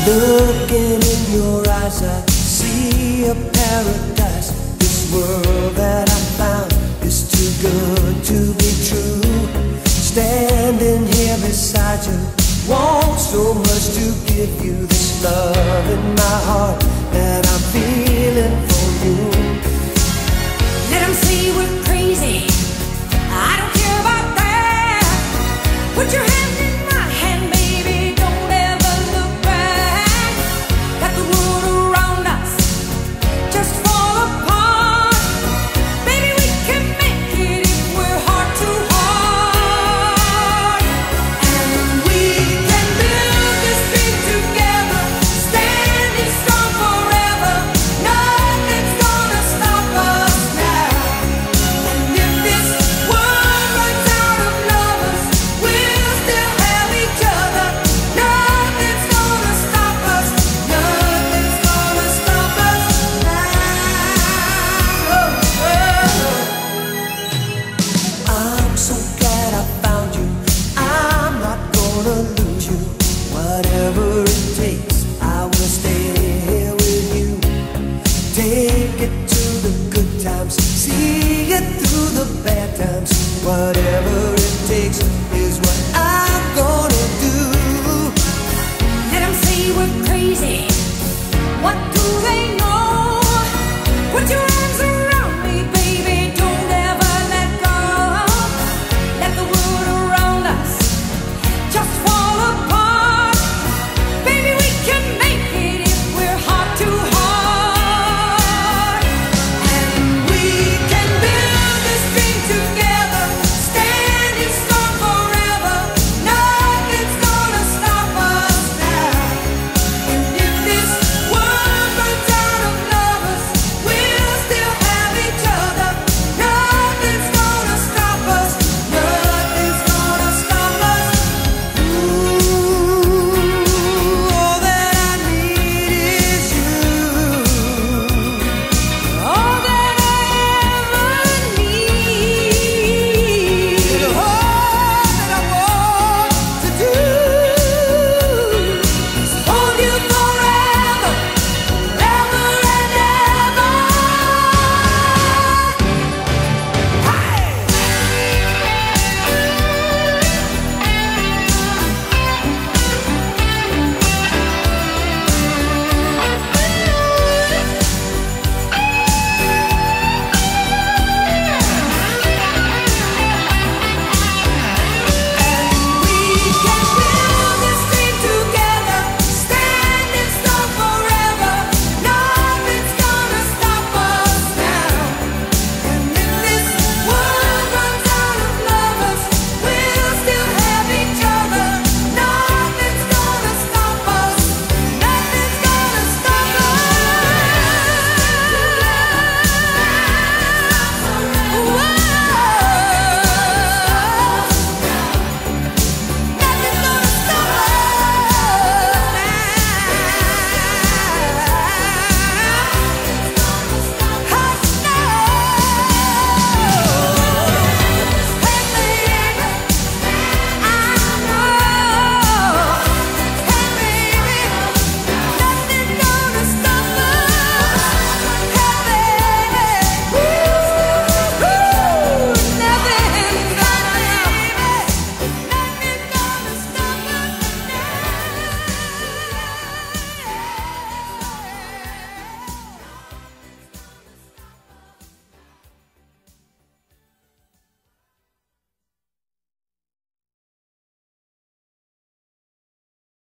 Looking in your eyes, I see a paradise. This world that I found is too good to be true. Standing here beside you, want so much to give you this love in my heart that I'm feeling for you. Let them say we're crazy, I don't care about that. Put your hand in my hand, baby, don't ever look back. Got the world around us, just fall apart. Baby, we can make it if we're heart to heart. And we can build this dream together, standing strong forever. Nothing's gonna stop us now. And if this world runs out of lovers, we'll still have each other. Nothing's gonna stop us. Nothing's gonna stop us now. I'm so glad I found you. I'm not gonna lose you. Whatever it takes, I will stay here with you. Take it to the good times, see it through the bad times. Whatever